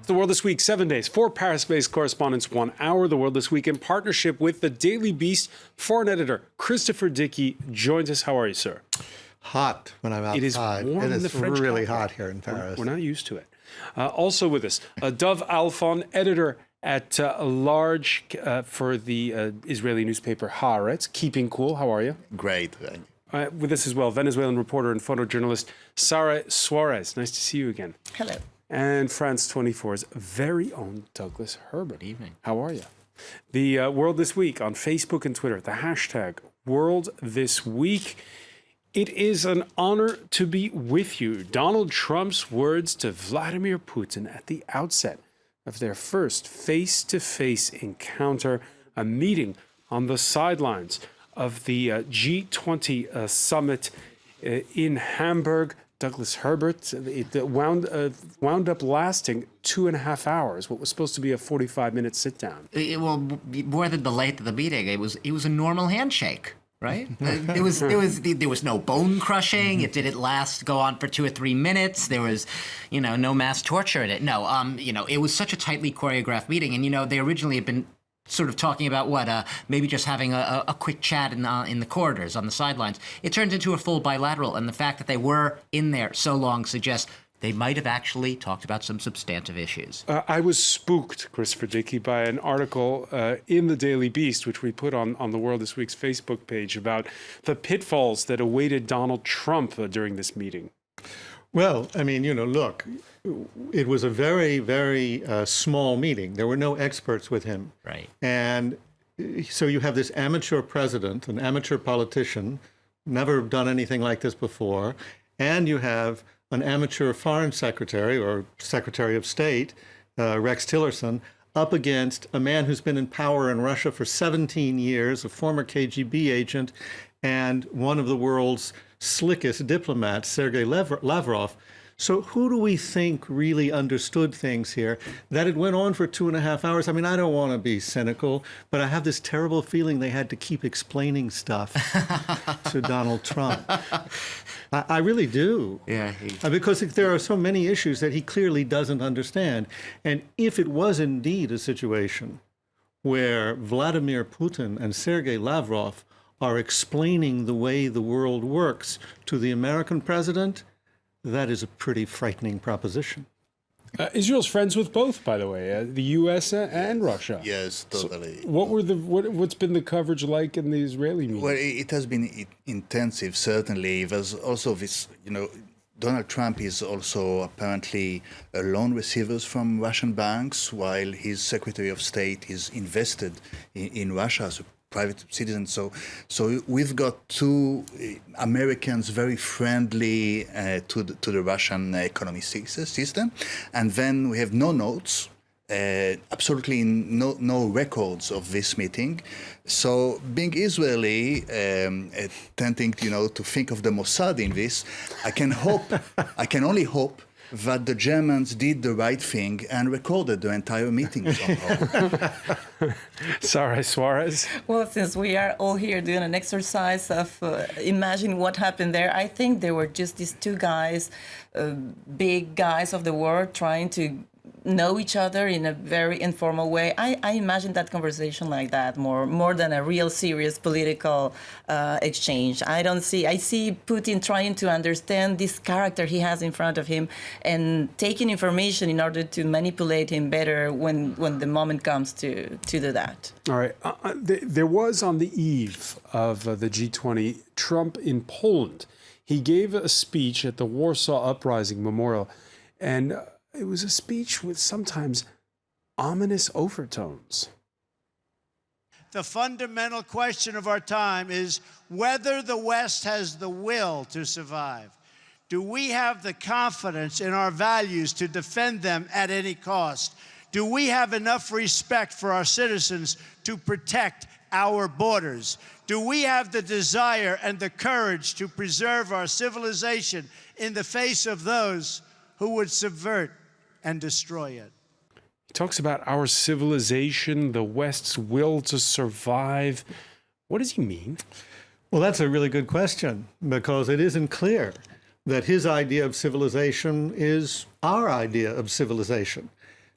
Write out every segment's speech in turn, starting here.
The World This Week, 7 days, 4 Paris-based correspondents, 1 hour. The World This Week in partnership with the Daily Beast. Foreign editor Christopher Dickey joins us. How are you, sir? Hot when I'm outside. It is warm in the French really capital. hot here in Paris. We're not used to it. Also with us, Dov Alfon, editor at large for the Israeli newspaper Haaretz. Keeping cool. How are you? Great. With us as well, Venezuelan reporter and photojournalist Sara Suarez. Nice to see you again. Hello. And France 24's very own Douglas Herbert. Good evening. How are you? The World This Week on Facebook and Twitter, the hashtag World This Week. It is an honor to be with you. Donald Trump's words to Vladimir Putin at the outset of their first face-to-face encounter, a meeting on the sidelines of the G20 summit in Hamburg. Douglas Herbert, it wound up lasting 2.5 hours, what was supposed to be a 45-minute sit-down. Well, more than the length of the meeting, it was a normal handshake. Right? There was no bone crushing. It didn't go on for 2 or 3 minutes. There was, no mass torture in it. No, it was such a tightly choreographed meeting. And, they originally had been sort of talking about maybe just having a quick chat in the corridors on the sidelines. It turned into a full bilateral. And the fact that they were in there so long suggests they might have actually talked about some substantive issues. I was spooked, Christopher Dickey, by an article in the Daily Beast, which we put on the World This Week's Facebook page, about the pitfalls that awaited Donald Trump during this meeting. Well, I mean, look, it was a very, very small meeting. There were no experts with him. Right. And so you have this amateur president, an amateur politician, never done anything like this before, and you have an amateur foreign secretary or secretary of state, Rex Tillerson, up against a man who's been in power in Russia for 17 years, a former KGB agent, and one of the world's slickest diplomats, Sergei Lavrov. So who do we think really understood things here? That it went on for 2.5 hours. I mean, I don't want to be cynical, but I have this terrible feeling they had to keep explaining stuff to Donald Trump. I really do. Yeah. Because there are so many issues that he clearly doesn't understand. And if it was indeed a situation where Vladimir Putin and Sergei Lavrov are explaining the way the world works to the American president, that is a pretty frightening proposition. Israel's friends with both, by the way, the U.S. and Russia. Yes, totally. So what's been the coverage like in the Israeli media? Well, it has been intensive, certainly. There's also this, Donald Trump is also apparently a loan receiver from Russian banks, while his Secretary of State is invested in Russia as a private citizen. So we've got two Americans very friendly to the Russian economic system, and then we have no notes, absolutely no records of this meeting. So being Israeli, tending to think of the Mossad in this, I can only hope that the Germans did the right thing and recorded the entire meeting somehow. Sara Suarez. Well, since we are all here doing an exercise of imagining what happened there, I think there were just these two guys, big guys of the world, trying to know each other in a very informal way. I imagine that conversation like that more than a real serious political exchange. I see Putin trying to understand this character he has in front of him and taking information in order to manipulate him better when the moment comes to do that. All right. There was on the eve of the G20, Trump in Poland. He gave a speech at the Warsaw Uprising Memorial, and it was a speech with sometimes ominous overtones. The fundamental question of our time is whether the West has the will to survive. Do we have the confidence in our values to defend them at any cost? Do we have enough respect for our citizens to protect our borders? Do we have the desire and the courage to preserve our civilization in the face of those who would subvert and destroy it? He talks about our civilization, the West's will to survive. What does he mean? Well, that's a really good question, because it isn't clear that his idea of civilization is our idea of civilization.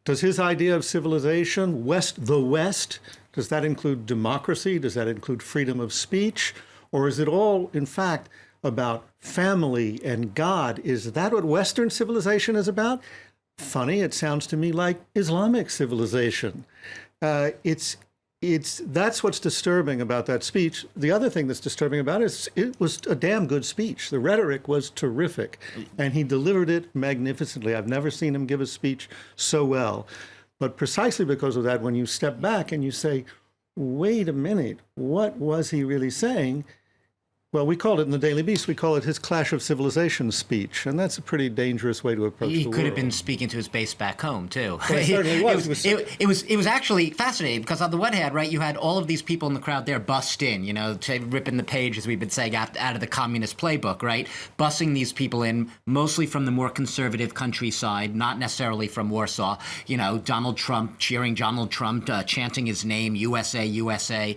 Does his idea of civilization, the West, does that include democracy? Does that include freedom of speech? Or is it all, in fact, about family and God? Is that what Western civilization is about? Funny, it sounds to me like Islamic civilization. That's what's disturbing about that speech. The other thing that's disturbing about it is it was a damn good speech. The rhetoric was terrific, and he delivered it magnificently. I've never seen him give a speech so well. But precisely because of that, when you step back and you say, wait a minute, what was he really saying? Well, we call it in the Daily Beast, we call it his Clash of Civilizations speech, and that's a pretty dangerous way to approach the world. He could have been speaking to his base back home, too. Well, it certainly was. It was actually fascinating, because on the one hand, right, you had all of these people in the crowd there bust in, ripping the page, as we've been saying, out of the communist playbook, right? Bussing these people in, mostly from the more conservative countryside, not necessarily from Warsaw. Donald Trump, cheering Donald Trump, chanting his name, USA, USA.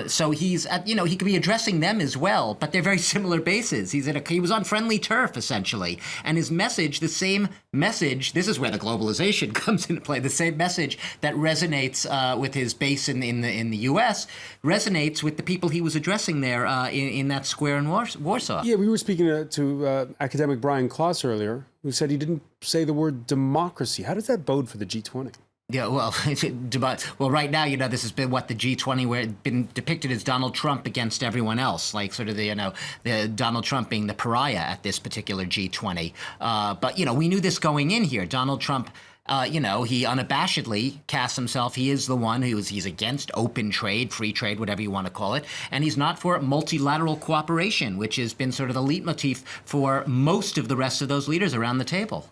So he's, he could be addressing them as well. But they're very similar bases. He was on friendly turf, essentially. And his message, the same message, this is where the globalization comes into play, the same message that resonates with his base in the U.S. resonates with the people he was addressing there in that square in Warsaw. Yeah, we were speaking to academic Brian Klaus earlier, who said he didn't say the word democracy. How does that bode for the G20? Yeah, well, right now, this has been what the G20, where it's been depicted as Donald Trump against everyone else, like sort of the Donald Trump being the pariah at this particular G20. But we knew this going in here. Donald Trump, he unabashedly casts himself. He is the one he's against open trade, free trade, whatever you want to call it, and he's not for multilateral cooperation, which has been sort of the leitmotif for most of the rest of those leaders around the table.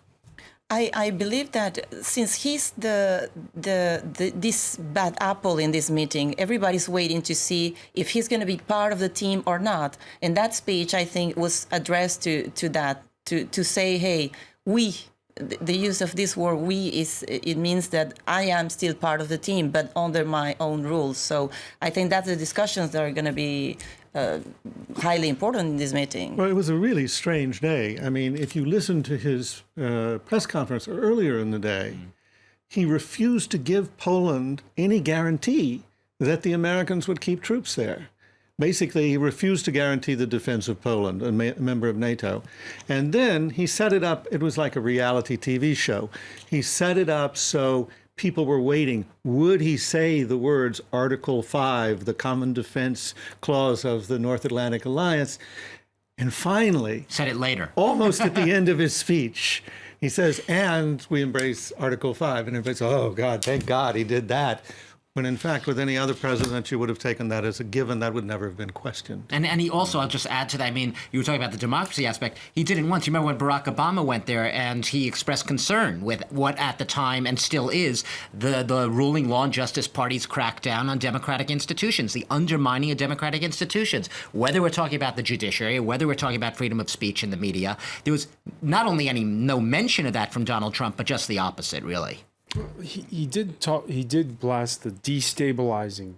I believe that since he's this bad apple in this meeting, everybody's waiting to see if he's going to be part of the team or not. And that speech, I think, was addressed to that, to say, hey, we, the use of this word "we" it means that I am still part of the team, but under my own rules. So I think that's the discussions that are going to be highly important in this meeting. Well, it was a really strange day. I mean, if you listen to his press conference earlier in the day, he refused to give Poland any guarantee that the Americans would keep troops there. Basically, he refused to guarantee the defense of Poland, a member of NATO. And then he set it up, it was like a reality TV show. He set it up so people were waiting. Would he say the words Article 5, the Common Defense Clause of the North Atlantic Alliance? And finally, said it later, almost at the end of his speech, he says, and we embrace Article 5. And everybody says, oh, God, thank God he did that. When in fact, with any other president, you would have taken that as a given. That would never have been questioned. And he also, I'll just add to that, I mean, you were talking about the democracy aspect. He did it once. You remember when Barack Obama went there and he expressed concern with what at the time and still is the ruling Law and Justice Party's crackdown on democratic institutions, the undermining of democratic institutions. Whether we're talking about the judiciary, whether we're talking about freedom of speech in the media, there was not only no mention of that from Donald Trump, but just the opposite, really. He did blast the destabilizing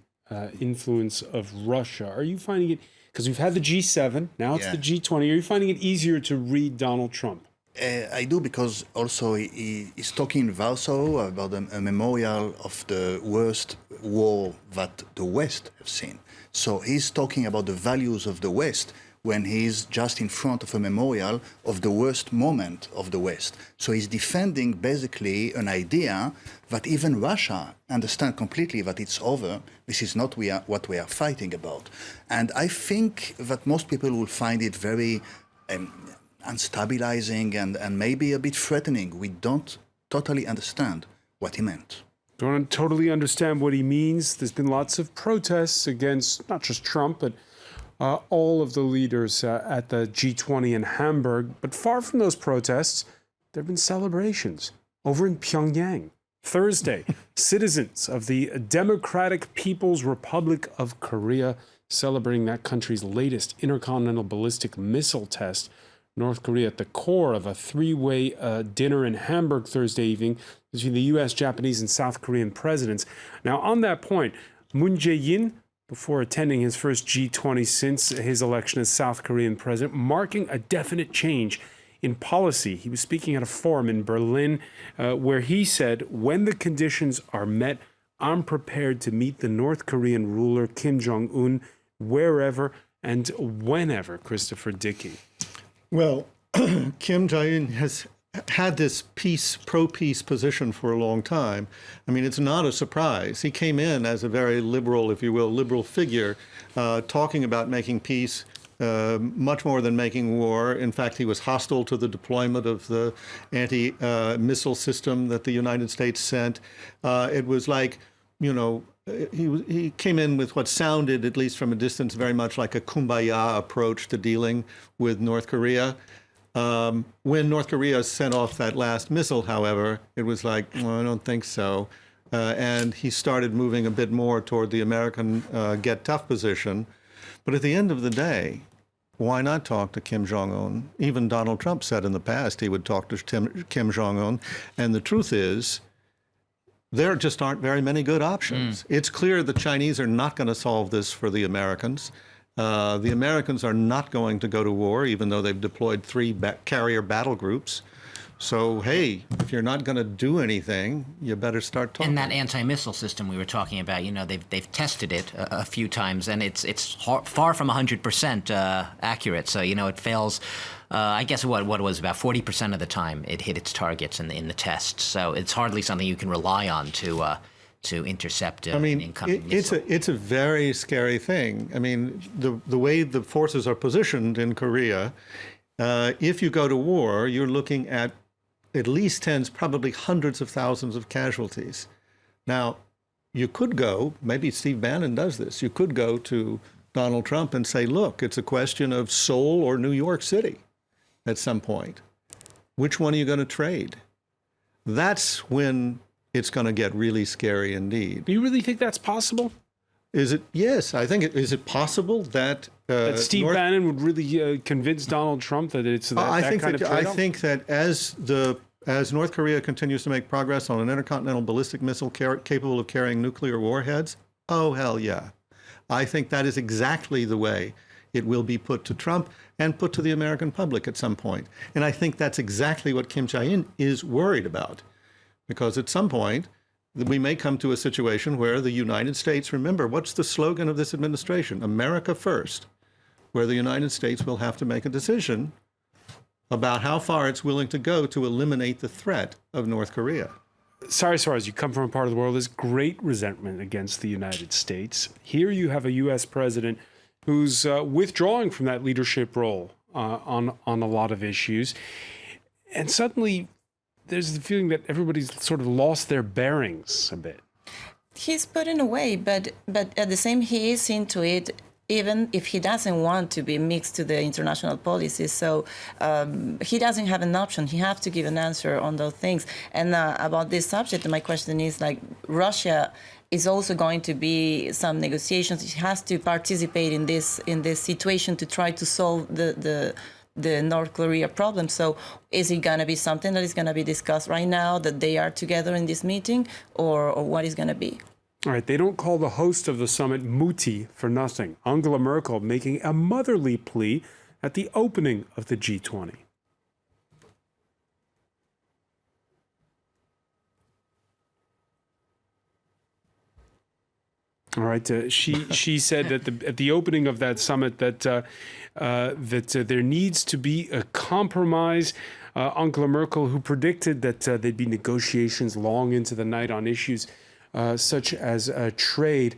influence of Russia. Are you finding it, because we've had the G7, now it's the G20, are you finding it easier to read Donald Trump? I do, because also he's talking in Warsaw about a memorial of the worst war that the West have seen. So he's talking about the values of the West when he's just in front of a memorial of the worst moment of the West. So he's defending basically an idea that even Russia understands completely that it's over. This is not what we are fighting about. And I think that most people will find it very unstabilizing and maybe a bit threatening. We don't totally understand what he meant. Don't totally understand what he means. There's been lots of protests against not just Trump, but all of the leaders at the G20 in Hamburg. But far from those protests, there have been celebrations over in Pyongyang. Thursday, citizens of the Democratic People's Republic of Korea celebrating that country's latest intercontinental ballistic missile test. North Korea at the core of a three-way dinner in Hamburg Thursday evening between the U.S., Japanese, and South Korean presidents. Now, on that point, Moon Jae-in, before attending his first G20 since his election as South Korean president, marking a definite change in policy. He was speaking at a forum in Berlin where he said, when the conditions are met, I'm prepared to meet the North Korean ruler Kim Jong-un wherever and whenever, Christopher Dickey. Well, Kim Jong-un has had this pro-peace position for a long time. I mean, it's not a surprise. He came in as a very liberal, if you will, liberal figure, talking about making peace much more than making war. In fact, he was hostile to the deployment of the anti-missile system that the United States sent. It was like, you know, he came in with what sounded, at least from a distance, very much like a kumbaya approach to dealing with North Korea. When North Korea sent off that last missile, however, it was like, well, I don't think so. And he started moving a bit more toward the American get tough position. But at the end of the day, why not talk to Kim Jong-un? Even Donald Trump said in the past he would talk to Kim Jong-un. And the truth is, there just aren't very many good options. It's clear the Chinese are not going to solve this for the Americans. The Americans are not going to go to war, even though they've deployed 3 carrier battle groups. So, hey, if you're not going to do anything, you better start talking. And that anti-missile system we were talking about, you know, they've tested it a few times, and it's far from 100% accurate. So, you know, it fails. I guess what it was about 40% of the time it hit its targets in the tests. So it's hardly something you can rely on to intercept. I mean, it's a very scary thing. I mean, the way the forces are positioned in Korea, if you go to war, you're looking at least tens, probably hundreds of thousands of casualties. Now, you could go, maybe Steve Bannon does this, you could go to Donald Trump and say, look, it's a question of Seoul or New York City at some point. Which one are you going to trade? That's when it's going to get really scary indeed. Do you really think that's possible? Is it? Yes, I think is it possible that Steve Bannon would really convince Donald Trump that it's that kind of trade-off? I think that as North Korea continues to make progress on an intercontinental ballistic missile capable of carrying nuclear warheads, oh hell yeah, I think that is exactly the way it will be put to Trump and put to the American public at some point. And I think that's exactly what Kim Jong-un is worried about, because at some point we may come to a situation where the United States, remember, what's the slogan of this administration? America first, where the United States will have to make a decision about how far it's willing to go to eliminate the threat of North Korea. Sorry, Soros, you come from a part of the world. There's great resentment against the United States. Here you have a U.S. president who's withdrawing from that leadership role on a lot of issues. And suddenly there's the feeling that everybody's sort of lost their bearings a bit. He's putting away, but at the same, he is into it, even if he doesn't want to be mixed to the international policy. So he doesn't have an option. He has to give an answer on those things. And about this subject, my question is, like, Russia is also going to be some negotiations. It has to participate in this situation to try to solve the North Korea problem. So is it going to be something that is going to be discussed right now, that they are together in this meeting, or what is going to be? All right, they don't call the host of the summit Mutti for nothing. Angela Merkel making a motherly plea at the opening of the G20. All right, she said at the opening of that summit that there needs to be a compromise. Angela Merkel, who predicted that there'd be negotiations long into the night on issues such as trade,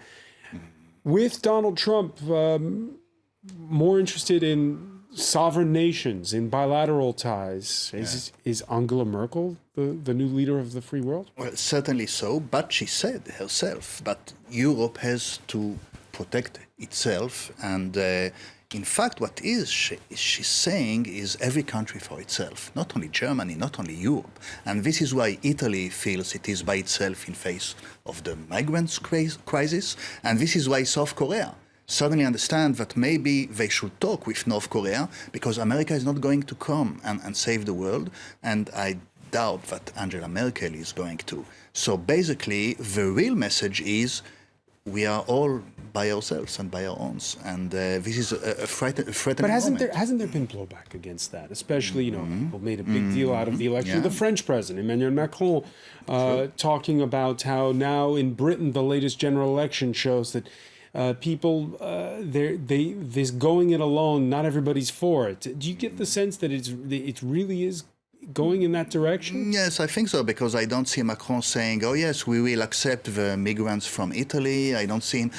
with Donald Trump more interested in sovereign nations, in bilateral ties. Is Angela Merkel the new leader of the free world? Well, certainly so, but she said herself that Europe has to protect itself. And in fact, what she's saying is every country for itself, not only Germany, not only Europe. And this is why Italy feels it is by itself in face of the migrants crisis. And this is why South Korea suddenly understand that maybe they should talk with North Korea, because America is not going to come and save the world. And I doubt that Angela Merkel is going to. So basically, the real message is we are all by ourselves and by our own. And this is a threatening But moment. hasn't there been blowback against that? Especially, people made a big deal out of the election of the French president, Emmanuel Macron, talking about how now in Britain the latest general election shows that people, this going it alone, not everybody's for it. Do you get the sense that it really is going in that direction? Yes, I think so, because I don't see Macron saying, oh, yes, we will accept the migrants from Italy. I don't see him.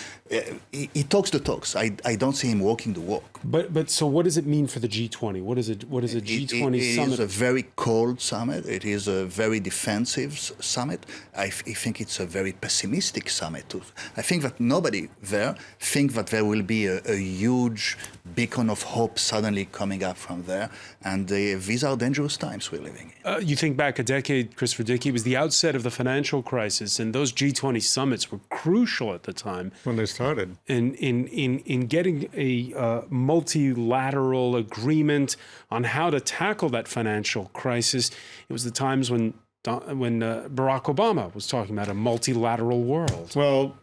He talks the talks. I don't see him walking the walk. But so what does it mean for the G20? What is a G20 summit? It is a very cold summit. It is a very defensive summit. I think it's a very pessimistic summit too. I think that nobody there thinks that there will be a huge beacon of hope suddenly coming up from there. And these are dangerous times we're living in. You think back a decade, Christopher Dickey, it was the outset of the financial crisis, and those G20 summits were crucial at the time. When they started. In getting a multilateral agreement on how to tackle that financial crisis. It was the times when Barack Obama was talking about a multilateral world. Well,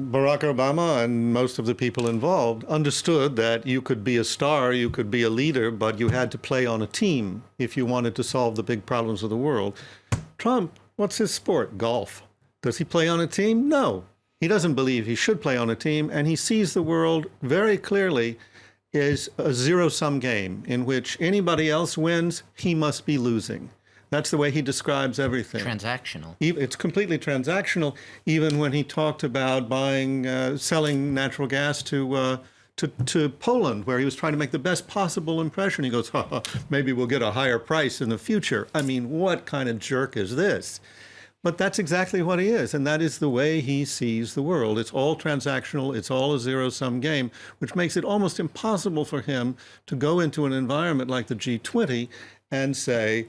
Barack Obama and most of the people involved understood that you could be a star, you could be a leader, but you had to play on a team if you wanted to solve the big problems of the world. Trump, what's his sport? Golf. Does he play on a team? No. He doesn't believe he should play on a team, and he sees the world very clearly as a zero-sum game in which anybody else wins, he must be losing. That's the way he describes everything. Transactional. It's completely transactional, even when he talked about selling natural gas to Poland, where he was trying to make the best possible impression. He goes, maybe we'll get a higher price in the future. I mean, what kind of jerk is this? But that's exactly what he is, and that is the way he sees the world. It's all transactional, it's all a zero-sum game, which makes it almost impossible for him to go into an environment like the G20 and say,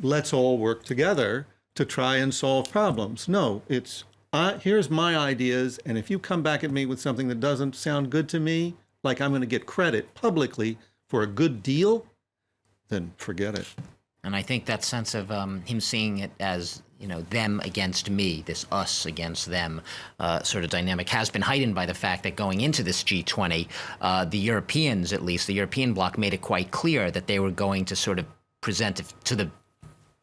let's all work together to try and solve problems. No, it's, here's my ideas, and if you come back at me with something that doesn't sound good to me, like I'm going to get credit publicly for a good deal, then forget it. And I think that sense of him seeing it as, them against me, this us against them sort of dynamic has been heightened by the fact that going into this G20, the Europeans, at least, the European bloc made it quite clear that they were going to sort of present to the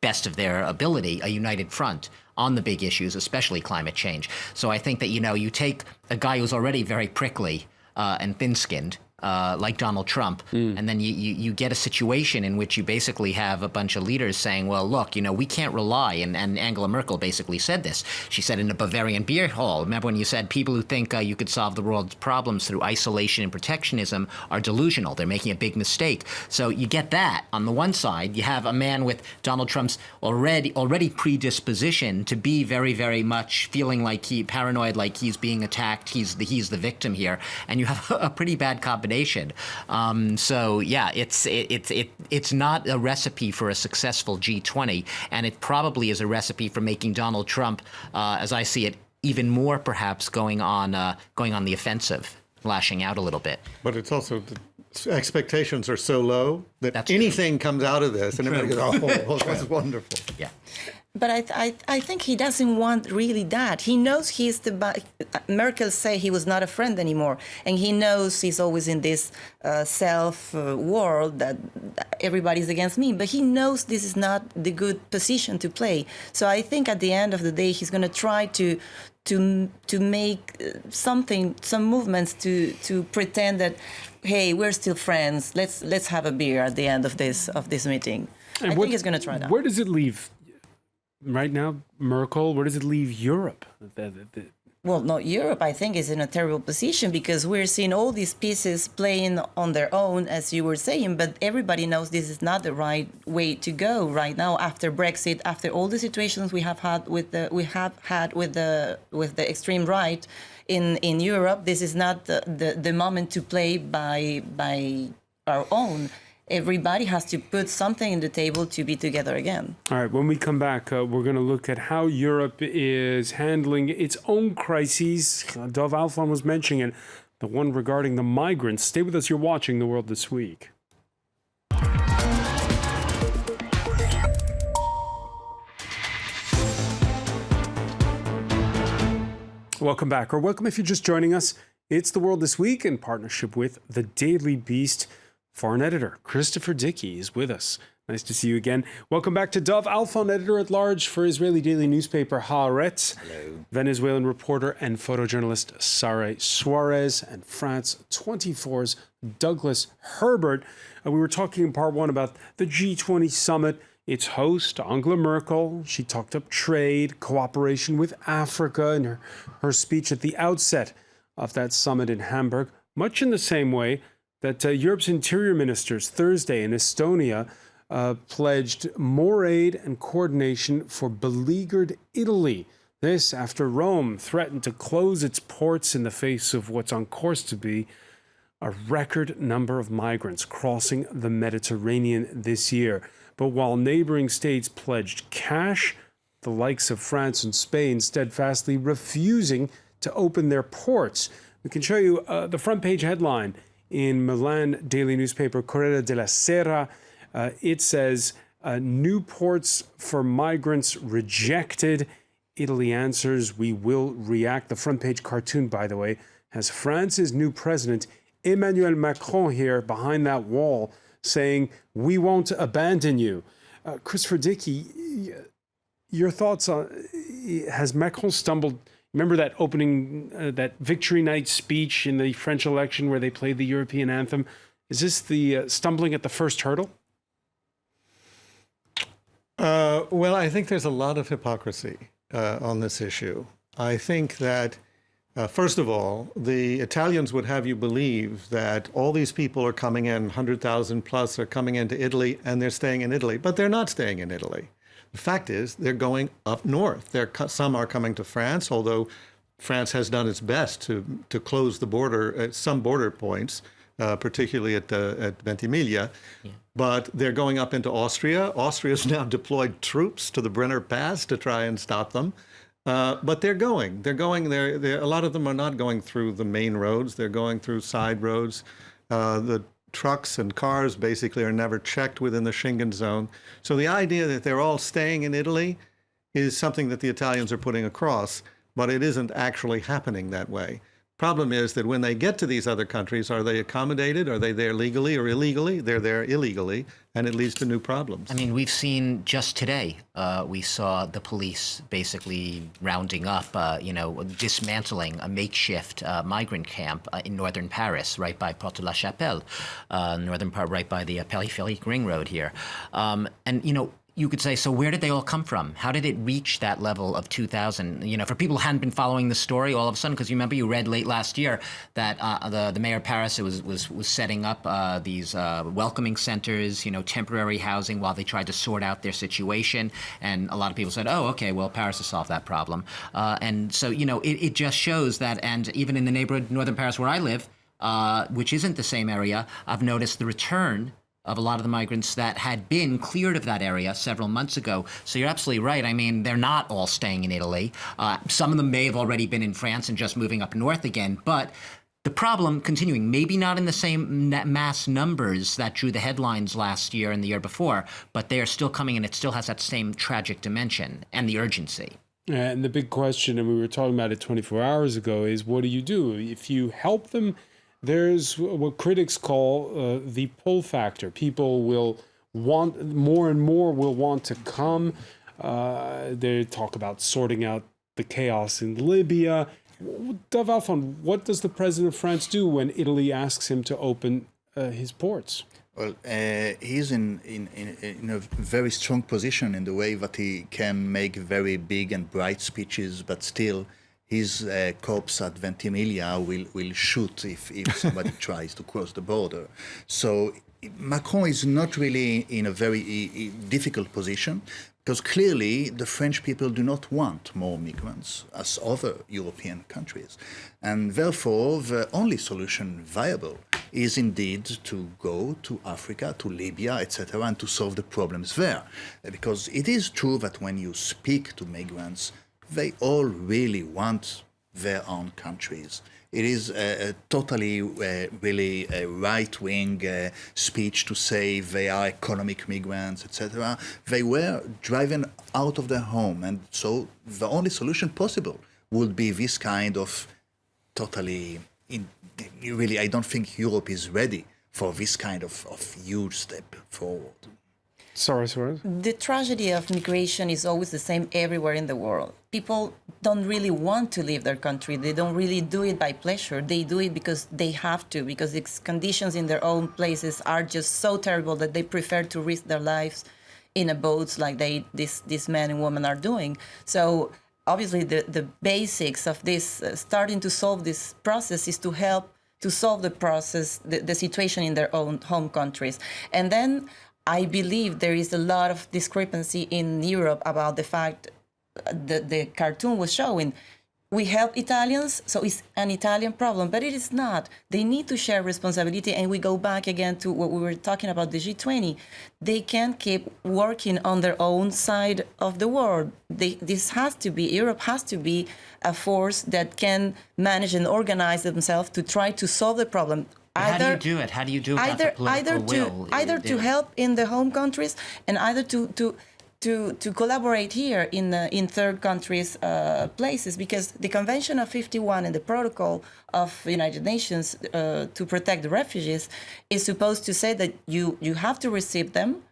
best of their ability a united front on the big issues, especially climate change. So I think that, you take a guy who's already very prickly and thin-skinned, like Donald Trump, and then you get a situation in which you basically have a bunch of leaders saying, well, look, we can't rely, and Angela Merkel basically said this. She said in a Bavarian beer hall, remember when you said people who think you could solve the world's problems through isolation and protectionism are delusional. They're making a big mistake. So you get that. On the one side, you have a man with Donald Trump's already predisposition to be very, very much feeling like paranoid, like he's being attacked, he's the victim here, and you have a pretty bad combination. So yeah, it's not a recipe for a successful G20, and it probably is a recipe for making Donald Trump, as I see it, even more perhaps going on the offensive, lashing out a little bit. But it's also the expectations are so low that That's anything comes out of this, and everybody goes, "Oh, that's wonderful." Yeah. But I think he doesn't want really that. He knows he's Merkel say he was not a friend anymore, and he knows he's always in this world that everybody's against me. But he knows this is not the good position to play. So I think at the end of the day, he's going to try to make some movements to pretend that, hey, we're still friends. Let's have a beer at the end of this meeting. And I think he's going to try that. Where does it leave? Right now, Merkel, where does it leave Europe? Well, not Europe, I think, is in a terrible position because we're seeing all these pieces playing on their own, as you were saying, but everybody knows this is not the right way to go right now after Brexit, after all the situations we have had with the extreme right in Europe. This is not the moment to play by our own. Everybody has to put something in the table to be together again. All right, when we come back, we're going to look at how Europe is handling its own crises. Dov Alfon was mentioning it, the one regarding the migrants. Stay with us. You're watching The World This Week. Welcome back, or welcome if you're just joining us. It's The World This Week in partnership with The Daily Beast. Foreign editor Christopher Dickey is with us. Nice to see you again. Welcome back to Dov Alfon, editor-at-large for Israeli daily newspaper Haaretz. Hello. Venezuelan reporter and photojournalist Sara Suarez, and France 24's Douglas Herbert. We were talking in part one about the G20 summit. Its host, Angela Merkel, she talked up trade, cooperation with Africa in her speech at the outset of that summit in Hamburg, much in the same way that Europe's interior ministers Thursday in Estonia pledged more aid and coordination for beleaguered Italy. This after Rome threatened to close its ports in the face of what's on course to be a record number of migrants crossing the Mediterranean this year. But while neighboring states pledged cash, the likes of France and Spain steadfastly refusing to open their ports. We can show you the front page headline in Milan daily newspaper Corriere della Sera. It says, new ports for migrants rejected. Italy answers, we will react. The front page cartoon, by the way, has France's new president, Emmanuel Macron, here behind that wall, saying, we won't abandon you. Christopher Dickey, your thoughts on, has Macron stumbled? Remember that opening, that victory night speech in the French election where they played the European anthem? Is this the stumbling at the first hurdle? Well, I think there's a lot of hypocrisy on this issue. I think that first of all, the Italians would have you believe that all these people are coming in, 100,000 plus are coming into Italy, and they're staying in Italy. But they're not staying in Italy. The fact is, they're going up north. Some are coming to France, although France has done its best to close the border at some border points, particularly at Ventimiglia. Yeah. But they're going up into Austria. Austria's now deployed troops to the Brenner Pass to try and stop them. But they're going. A lot of them are not going through the main roads. They're going through side roads. The trucks and cars basically are never checked within the Schengen zone. So the idea that they're all staying in Italy is something that the Italians are putting across, but it isn't actually happening that way. Problem is that when they get to these other countries, are they accommodated? Are they there legally or illegally? They're there illegally, and it leads to new problems. I mean, we've seen just today, we saw the police basically rounding up, dismantling a makeshift migrant camp in northern Paris, right by Porte de la Chapelle, northern part right by the Périphérique Ring Road here. You could say, so where did they all come from? How did it reach that level of 2,000? For people who hadn't been following the story all of a sudden, because you remember you read late last year that the mayor of Paris was setting up these welcoming centers, temporary housing while they tried to sort out their situation. And a lot of people said, oh, okay, well, Paris has solved that problem. And so, it just shows that, and even in the neighborhood, northern Paris where I live, which isn't the same area, I've noticed the return of a lot of the migrants that had been cleared of that area several months ago. So you're absolutely right. I mean, they're not all staying in Italy. Some of them may have already been in France and just moving up north again. But the problem continuing, maybe not in the same mass numbers that drew the headlines last year and the year before, but they are still coming, and it still has that same tragic dimension and the urgency. And the big question, and we were talking about it 24 hours ago, is what do you do? If you help them, there's what critics call the pull factor. People will want more and more, will want to come. They talk about sorting out the chaos in Libya. Dov Alfon, what does the president of France do when Italy asks him to open his ports? Well, he's in a very strong position in the way that he can make very big and bright speeches, but still his corps at Ventimiglia will shoot if somebody tries to cross the border. So Macron is not really in a very difficult position, because clearly the French people do not want more migrants as other European countries. And therefore, the only solution viable is indeed to go to Africa, to Libya, etc., and to solve the problems there. Because it is true that when you speak to migrants, they all really want their own countries. It is a totally really a right-wing speech to say they are economic migrants, etc. They were driven out of their home, and so the only solution possible would be this kind of totally, really, I don't think Europe is ready for this kind of huge step forward. Sorry. The tragedy of migration is always the same everywhere in the world. People don't really want to leave their country. They don't really do it by pleasure. They do it because they have to, because the conditions in their own places are just so terrible that they prefer to risk their lives in a boat like these men and women are doing. So obviously the basics of this, starting to solve this process, is to help to solve the process, the situation in their own home countries. And then I believe there is a lot of discrepancy in Europe about the fact that the cartoon was showing. We help Italians, so it's an Italian problem, but it is not. They need to share responsibility, and we go back again to what we were talking about, the G20. They can't keep working on their own side of the world. Europe has to be a force that can manage and organize themselves to try to solve the problem. How do you do it? How do you do it without the political will? Either to help in the home countries, and either to collaborate here in third countries places, because the Convention of 51 and the Protocol of the United Nations to protect the refugees is supposed to say that you have to receive them,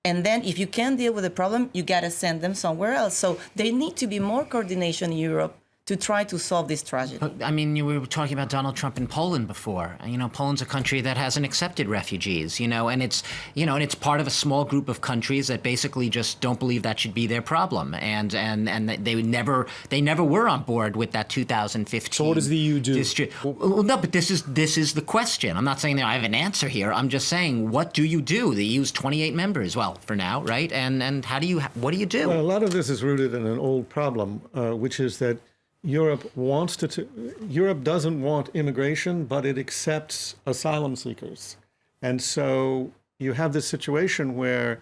and then if you can't deal with the problem, you got to send them somewhere else. So there need to be more coordination in Europe to try to solve this tragedy. But, I mean, we were talking about Donald Trump in Poland before. You know, Poland's a country that hasn't accepted refugees, and it's part of a small group of countries that basically just don't believe that should be their problem. And they never were on board with that 2015. So what does the EU do? Well, no, but this is the question. I'm not saying that I have an answer here. I'm just saying, what do you do? The EU's 28 members, well, for now, right? And what do you do? Well, a lot of this is rooted in an old problem, which is that Europe doesn't want immigration, but it accepts asylum seekers. And so you have this situation where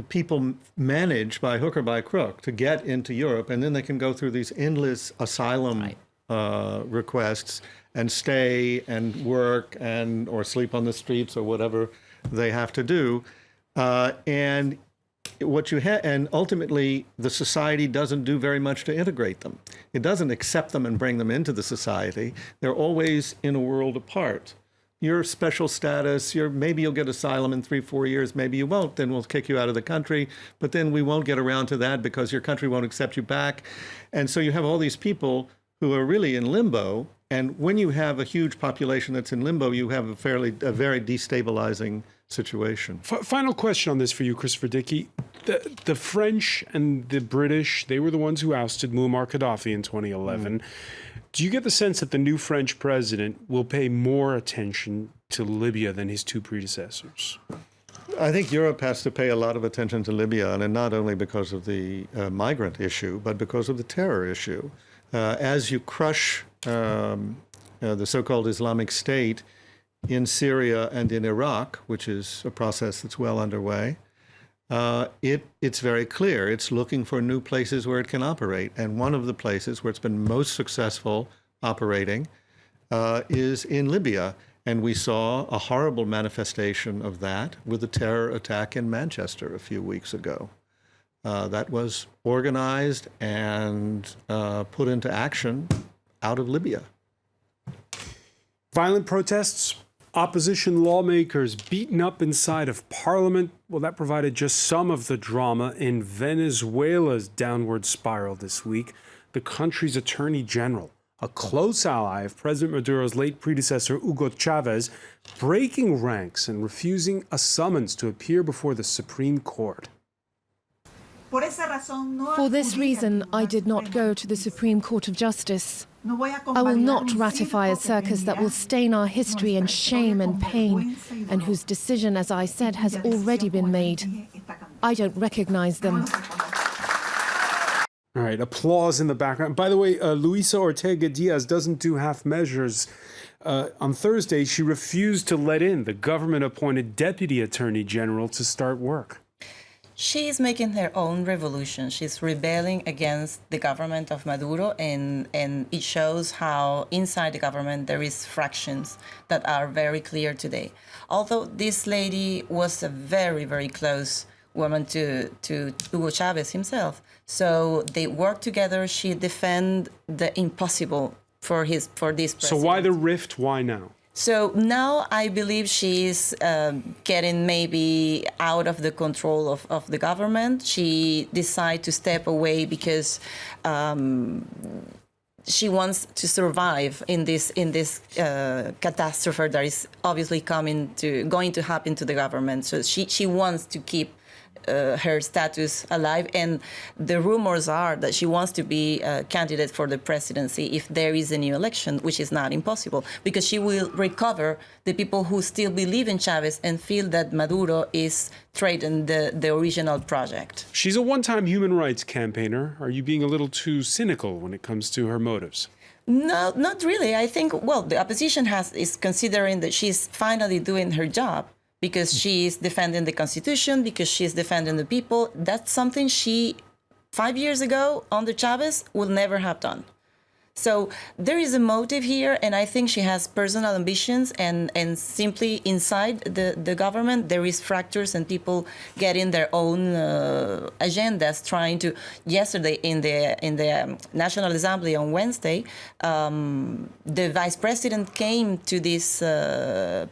people manage by hook or by crook to get into Europe, and then they can go through these endless asylum requests and stay and work or sleep on the streets or whatever they have to do. And ultimately, the society doesn't do very much to integrate them. It doesn't accept them and bring them into the society. They're always in a world apart. Your special status, maybe you'll get asylum in 3-4 years, maybe you won't, then we'll kick you out of the country, but then we won't get around to that because your country won't accept you back. And so you have all these people who are really in limbo, and when you have a huge population that's in limbo, you have a very destabilizing situation. Final question on this for you, Christopher Dickey. The French and the British, they were the ones who ousted Muammar Gaddafi in 2011. Do you get the sense that the new French president will pay more attention to Libya than his two predecessors? I think Europe has to pay a lot of attention to Libya, and not only because of the migrant issue, but because of the terror issue. As you crush the so-called Islamic State in Syria and in Iraq, which is a process that's well underway, it's very clear. It's looking for new places where it can operate. And one of the places where it's been most successful operating is in Libya. And we saw a horrible manifestation of that with the terror attack in Manchester a few weeks ago. That was organized and put into action out of Libya. Violent protests, opposition lawmakers beaten up inside of parliament. Well, that provided just some of the drama in Venezuela's downward spiral this week. The country's attorney general, a close ally of President Maduro's late predecessor, Hugo Chavez, breaking ranks and refusing a summons to appear before the Supreme Court. For this reason, I did not go to the Supreme Court of Justice. I will not ratify a circus that will stain our history in shame and pain, and whose decision, as I said, has already been made. I don't recognize them. All right, applause in the background. By the way, Luisa Ortega Diaz doesn't do half measures. On Thursday, she refused to let in the government-appointed deputy attorney general to start work. She is making her own revolution. She's rebelling against the government of Maduro, and it shows how inside the government there is fractions that are very clear today. Although this lady was a very, very close woman to Hugo Chavez himself. So they work together. She defend the impossible for this president. So why the rift? Why now? So now I believe she's getting maybe out of the control of the government. She decided to step away because she wants to survive in this catastrophe that is obviously going to happen to the government. So she wants to keep her status alive, and the rumors are that she wants to be a candidate for the presidency if there is a new election, which is not impossible, because she will recover the people who still believe in Chavez and feel that Maduro is threatening the original project. She's a one-time human rights campaigner. Are you being a little too cynical when it comes to her motives? No, not really. I think, well, the opposition is considering that she's finally doing her job, because she is defending the Constitution, because she is defending the people. That's something she, 5 years ago, under Chavez, would never have done. So there is a motive here, and I think she has personal ambitions, and simply inside the government, there is fractures and people getting their own agendas, trying to. Yesterday, in the National Assembly on Wednesday, the vice president came to this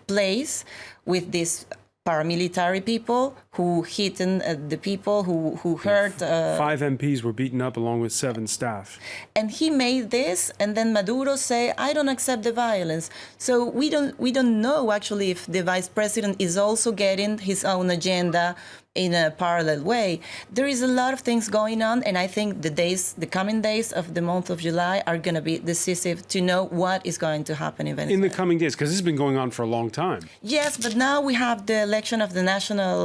place with these paramilitary people who hit the people who hurt. 5 MPs were beaten up along with 7 staff. And he made this, and then Maduro say, "I don't accept the violence." So we don't know actually if the vice president is also getting his own agenda in a parallel way. There is a lot of things going on, and I think the coming days of the month of July are going to be decisive to know what is going to happen in Venezuela. In the coming days, because this has been going on for a long time. Yes, but now we have the election of the National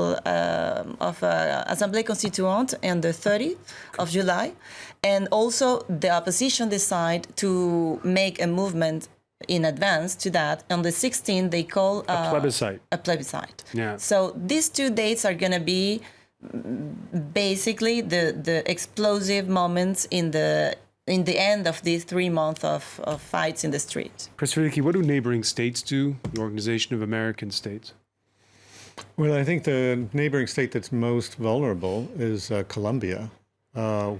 Assemblée Constituante on the 30th of July, and also the opposition decide to make a movement in advance to that. On the 16th, they call a plebiscite. A plebiscite. Yeah. So these 2 dates are going to be basically the explosive moments in the end of these 3 months of fights in the street. Professor Ricky, what do neighboring states do, the Organization of American States? Well, I think the neighboring state that's most vulnerable is Colombia,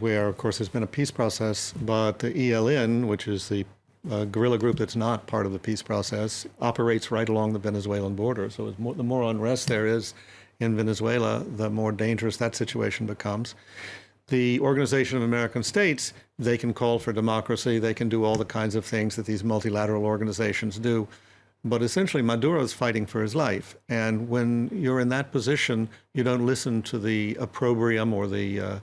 where, of course, there's been a peace process, but the ELN, which is the guerrilla group that's not part of the peace process, operates right along the Venezuelan border. So the more unrest there is in Venezuela, the more dangerous that situation becomes. The Organization of American States, they can call for democracy. They can do all the kinds of things that these multilateral organizations do. But essentially, Maduro is fighting for his life. And when you're in that position, you don't listen to the opprobrium or the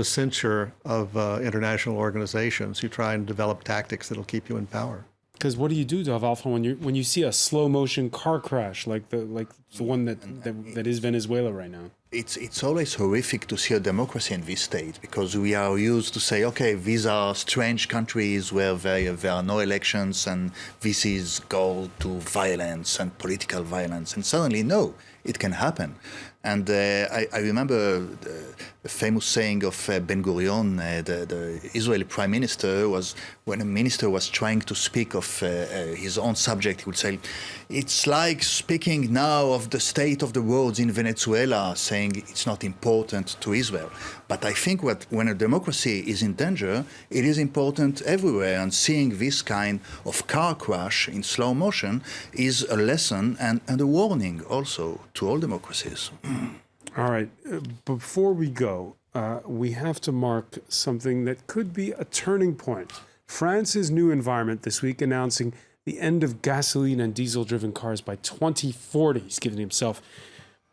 censure of international organizations. You try and develop tactics that'll keep you in power. Because what do you do, Adolfo, when you see a slow motion car crash like the one that is Venezuela right now? It's always horrific to see a democracy in this state, because we are used to say, okay, these are strange countries where there are no elections, and this is go to violence and political violence. And suddenly, no, it can happen. And I remember the famous saying of Ben-Gurion, the Israeli prime minister, was when a minister was trying to speak of his own subject, he would say, it's like speaking now of the state of the roads in Venezuela, saying it's not important to Israel. But I think when a democracy is in danger, it is important everywhere. And seeing this kind of car crash in slow motion is a lesson and a warning also to all democracies. All right. Before we go, we have to mark something that could be a turning point. France's new environment this week announcing the end of gasoline and diesel-driven cars by 2040. He's giving himself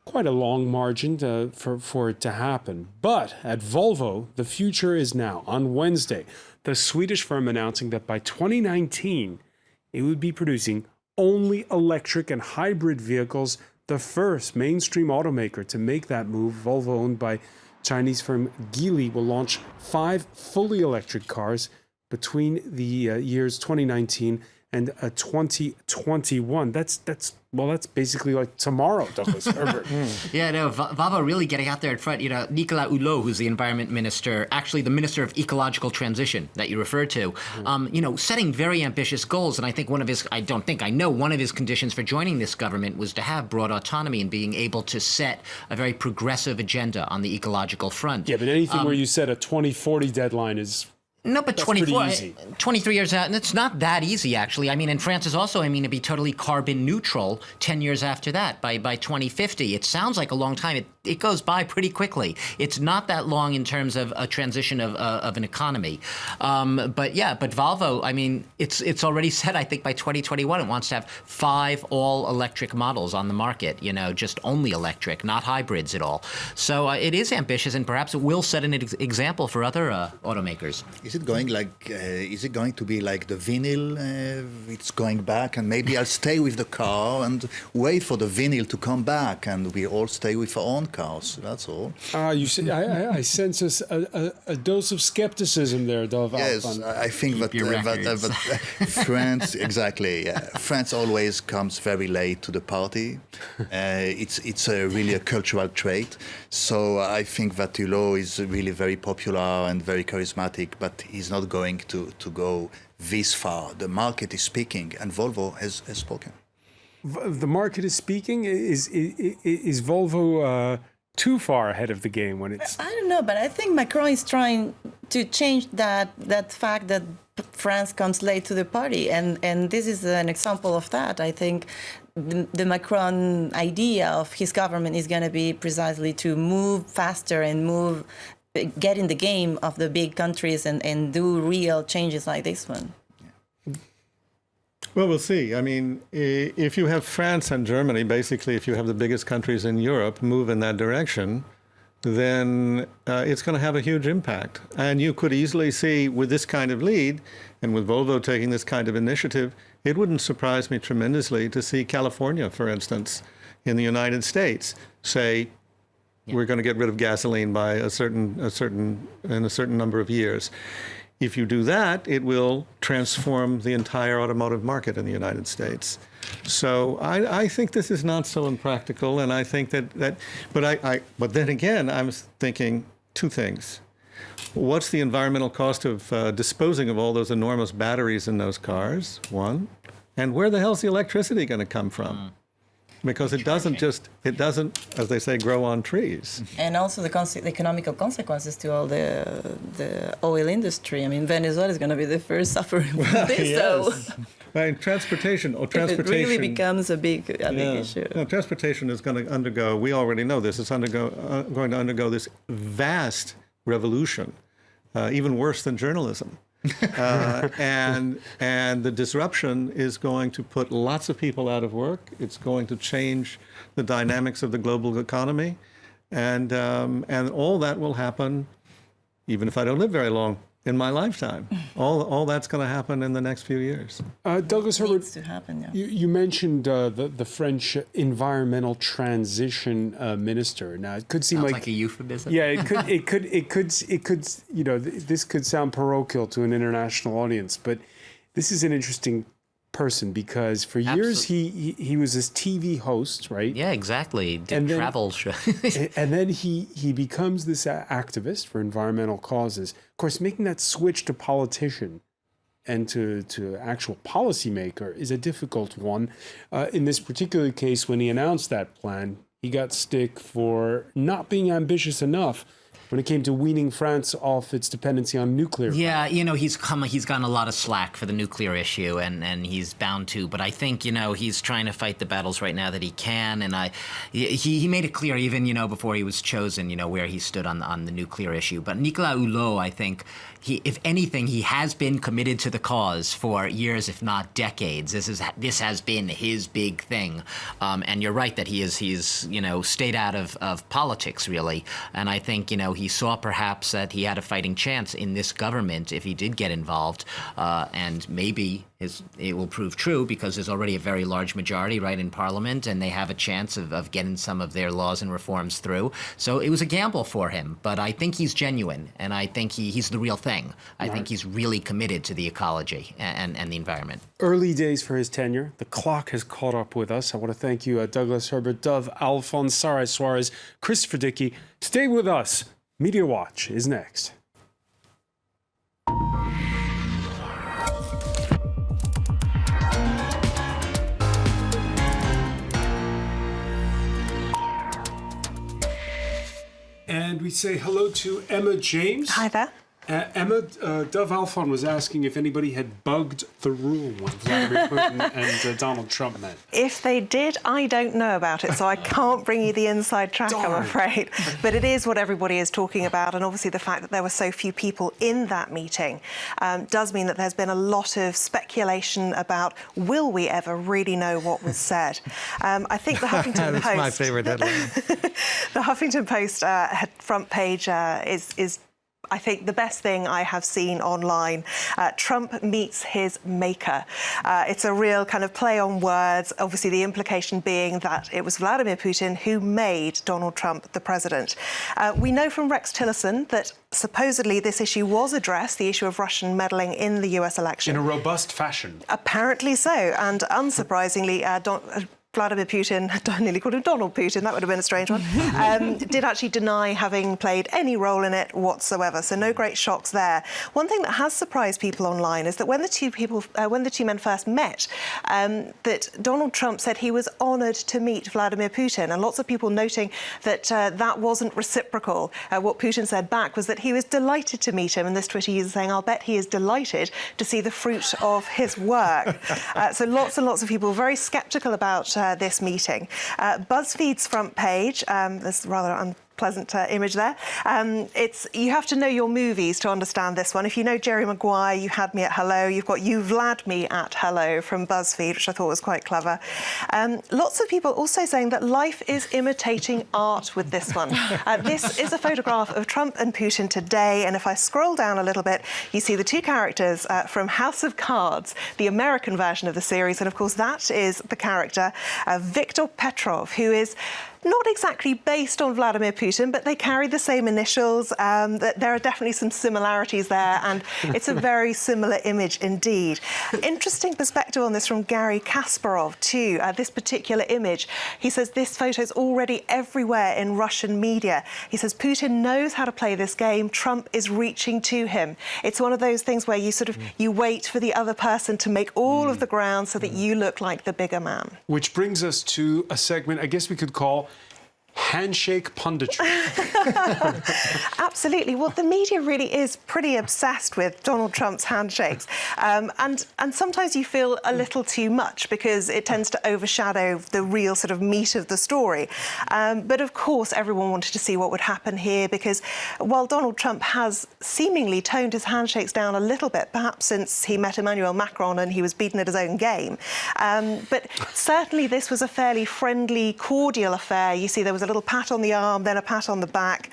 quite a long margin for it to happen. But at Volvo, the future is now. On Wednesday, the Swedish firm announcing that by 2019, it would be producing only electric and hybrid vehicles, the first mainstream automaker to make that move. Volvo, owned by Chinese firm Geely, will launch 5 fully electric cars between the years 2019 and 2021. That's basically like tomorrow, Douglas Herbert. Yeah, no, Volvo really getting out there in front. You know, Nicolas Hulot, who's the environment minister, actually the minister of ecological transition that you referred to, setting very ambitious goals. And I think I know one of his conditions for joining this government was to have broad autonomy and being able to set a very progressive agenda on the ecological front. Yeah, but anything where you set a 2040 deadline is... No, but That's pretty easy. 23 years out, and it's not that easy, actually. I mean, and France is also aiming to be totally carbon neutral 10 years after that, by 2050. It sounds like a long time. It goes by pretty quickly. It's not that long in terms of a transition of an economy. But Volvo, I mean, it's already said, I think, by 2021, it wants to have 5 all-electric models on the market, just only electric, not hybrids at all. So it is ambitious, and perhaps it will set an example for other automakers. Is it going to be like the vinyl? It's going back, and maybe I'll stay with the car and wait for the vinyl to come back, and we all stay with our own cars. That's all. You see, I sense a dose of skepticism there, Dov. Yes, I think that France, exactly. Yeah. France always comes very late to the party. It's really a cultural trait. So I think that Hulot is really very popular and very charismatic, but he's not going to go this far. The market is speaking, and Volvo has spoken. The market is speaking. Is Volvo too far ahead of the game when it's... I don't know, but I think Macron is trying to change that fact that France comes late to the party, and this is an example of that. I think the Macron idea of his government is going to be precisely to move faster and get in the game of the big countries and do real changes like this one. Well, we'll see. I mean, if you have France and Germany, basically, if you have the biggest countries in Europe move in that direction, then it's going to have a huge impact. And you could easily see with this kind of lead, and with Volvo taking this kind of initiative, it wouldn't surprise me tremendously to see California, for instance, in the United States, say, we're going to get rid of gasoline by a certain number of years. If you do that, it will transform the entire automotive market in the United States. So I think this is not so impractical, and I think but then again, I'm thinking two things. What's the environmental cost of disposing of all those enormous batteries in those cars? One, and where the hell's the electricity going to come from? Because it doesn't, as they say, grow on trees. And also the economical consequences to all the oil industry. I mean, Venezuela is going to be the first suffering from this. Yes. So. Right, transportation. If it really becomes a big issue. No, transportation is going to undergo, we already know this, it's going to undergo this vast revolution, even worse than journalism. And the disruption is going to put lots of people out of work. It's going to change the dynamics of the global economy, and all that will happen, even if I don't live very long, in my lifetime. All that's going to happen in the next few years. Douglas Herbert, needs to happen. Yeah. You mentioned the French environmental transition minister. Now it could seem Sounds like a euphemism. Yeah, it could. This could sound parochial to an international audience, but this is an interesting person because for years he was this TV host, right? Yeah, exactly. Did travel show. And then he becomes this activist for environmental causes. Of course, making that switch to politician and to actual policymaker is a difficult one. In this particular case, when he announced that plan, he got stick for not being ambitious enough when it came to weaning France off its dependency on nuclear. Yeah, he's gotten a lot of slack for the nuclear issue, and he's bound to. But I think, he's trying to fight the battles right now that he can. And he made it clear even, before he was chosen, where he stood on the nuclear issue. But Nicolas Hulot, I think, if anything, he has been committed to the cause for years, if not decades. This has been his big thing. And you're right that he's stayed out of politics, really. And I think, he saw perhaps that he had a fighting chance in this government if he did get involved, and maybe it will prove true because there's already a very large majority, right, in Parliament, and they have a chance of getting some of their laws and reforms through. So it was a gamble for him, but I think he's genuine, and I think he's the real thing. I think he's really committed to the ecology and the environment. Early days for his tenure. The clock has caught up with us. I want to thank you, Douglas Herbert, Dov Alphonse, Sarah Suarez, Christopher Dickey. Stay with us. Media Watch is next. And we say hello to Emma James. Hi there. Emma, Dov Alphonse was asking if anybody had bugged the room when Vladimir Putin and Donald Trump met. If they did, I don't know about it, so I can't bring you the inside track, I'm afraid. But it is what everybody is talking about, and obviously the fact that there were so few people in that meeting does mean that there's been a lot of speculation about will we ever really know what was said. I think the Huffington Post... That's my favourite headline. The Huffington Post front page is I think the best thing I have seen online. Trump meets his maker. It's a real kind of play on words, obviously the implication being that it was Vladimir Putin who made Donald Trump the president. We know from Rex Tillerson that supposedly this issue was addressed, the issue of Russian meddling in the US election. In a robust fashion. Apparently so, and unsurprisingly, Vladimir Putin, I nearly called him Donald Putin, that would have been a strange one, did actually deny having played any role in it whatsoever, so no great shocks there. One thing that has surprised people online is that when the two men first met, that Donald Trump said he was honoured to meet Vladimir Putin, and lots of people noting that that wasn't reciprocal. What Putin said back was that he was delighted to meet him, and this Twitter user saying, I'll bet he is delighted to see the fruit of his work. So lots and lots of people very sceptical about this meeting. BuzzFeed's front page, there's rather unpleasant image there. You have to know your movies to understand this one. If you know Jerry Maguire, You Had Me at Hello, you've got You Vlad Me at Hello from BuzzFeed, which I thought was quite clever. Lots of people also saying that life is imitating art with this one. This is a photograph of Trump and Putin today, and if I scroll down a little bit, you see the two characters from House of Cards, the American version of the series, and of course that is the character Viktor Petrov, who is not exactly based on Vladimir Putin, but they carry the same initials. There are definitely some similarities there, and it's a very similar image indeed. Interesting perspective on this from Gary Kasparov too. This particular image, he says this photo is already everywhere in Russian media. He says Putin knows how to play this game. Trump is reaching to him. It's one of those things where you wait for the other person to make all of the ground so that you look like the bigger man. Which brings us to a segment I guess we could call handshake punditry. Absolutely. Well, the media really is pretty obsessed with Donald Trump's handshakes. And sometimes you feel a little too much because it tends to overshadow the real sort of meat of the story. But of course, everyone wanted to see what would happen here because while Donald Trump has seemingly toned his handshakes down a little bit, perhaps since he met Emmanuel Macron and he was beaten at his own game, but certainly this was a fairly friendly, cordial affair. You see there was a little pat on the arm, then a pat on the back.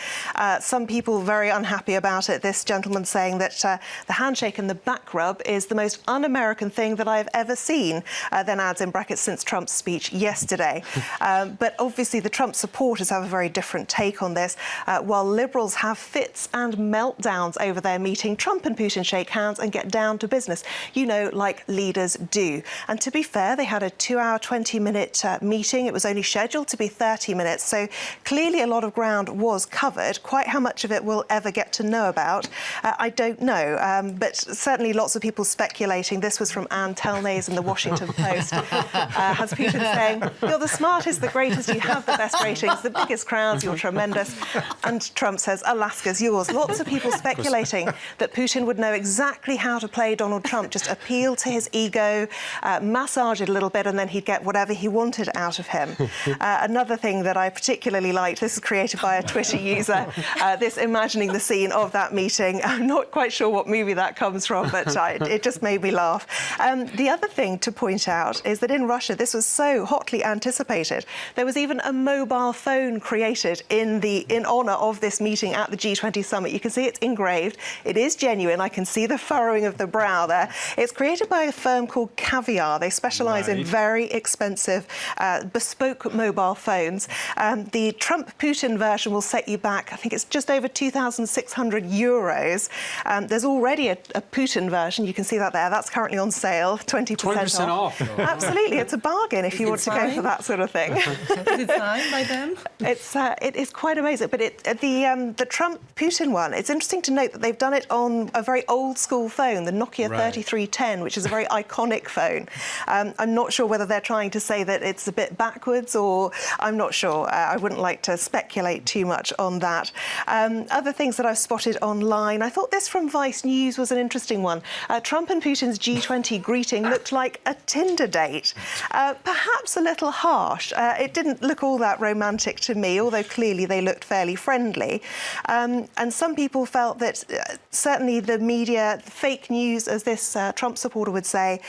Some people very unhappy about it. This gentleman saying that the handshake and the back rub is the most un-American thing that I've ever seen, then adds in brackets since Trump's speech yesterday. But obviously the Trump supporters have a very different take on this. While Liberals have fits and meltdowns over their meeting, Trump and Putin shake hands and get down to business, like leaders do. And to be fair, they had a 2-hour, 20-minute meeting. It was only scheduled to be 30 minutes. So clearly a lot of ground was covered. Quite how much of it we'll ever get to know about, I don't know. But certainly lots of people speculating. This was from Ann Telnays in the Washington Post. Has Putin saying, you're the smartest, the greatest, you have the best ratings, the biggest crowds, you're tremendous. And Trump says, Alaska's yours. Lots of people speculating that Putin would know exactly how to play Donald Trump, just appeal to his ego, massage it a little bit, and then he'd get whatever he wanted out of him. Another thing that I particularly particularly liked. This is created by a Twitter user. This imagining the scene of that meeting. I'm not quite sure what movie that comes from, but it just made me laugh. The other thing to point out is that in Russia, this was so hotly anticipated. There was even a mobile phone created in honour of this meeting at the G20 summit. You can see it's engraved. It is genuine. I can see the furrowing of the brow there. It's created by a firm called Caviar. They specialise in very expensive bespoke mobile phones. The Trump-Putin version will set you back, I think it's just over 2,600 euros. There's already a Putin version. You can see that there. That's currently on sale, 20% off. Absolutely. It's a bargain if you want to go for that sort of thing. Is it signed by them? It is quite amazing. But the Trump-Putin one, it's interesting to note that they've done it on a very old-school phone, the Nokia 3310, which is a very iconic phone. I'm not sure whether they're trying to say that it's a bit backwards, or I'm not sure. I wouldn't like to speculate too much on that. Other things that I've spotted online, I thought this from Vice News was an interesting one. Trump and Putin's G20 greeting looked like a Tinder date. Perhaps a little harsh. It didn't look all that romantic to me, although clearly they looked fairly friendly. And some people felt that certainly the media, fake news, as this Trump supporter would say,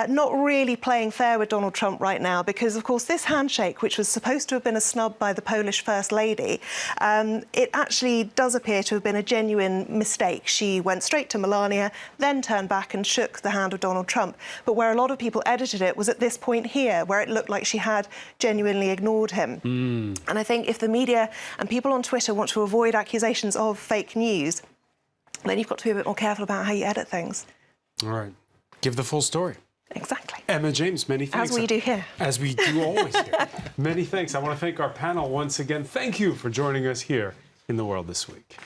not really playing fair with Donald Trump right now, because, of course, this handshake, which was supposed to have been a snub by the Polish First Lady, it actually does appear to have been a genuine mistake. She went straight to Melania, then turned back and shook the hand of Donald Trump. But where a lot of people edited it was at this point here, where it looked like she had genuinely ignored him. And I think if the media and people on Twitter want to avoid accusations of fake news, then you've got to be a bit more careful about how you edit things. All right. Give the full story. Exactly. Emma James, many thanks. As we do here. As we do always here. Many thanks. I want to thank our panel once again. Thank you for joining us here in The World This Week.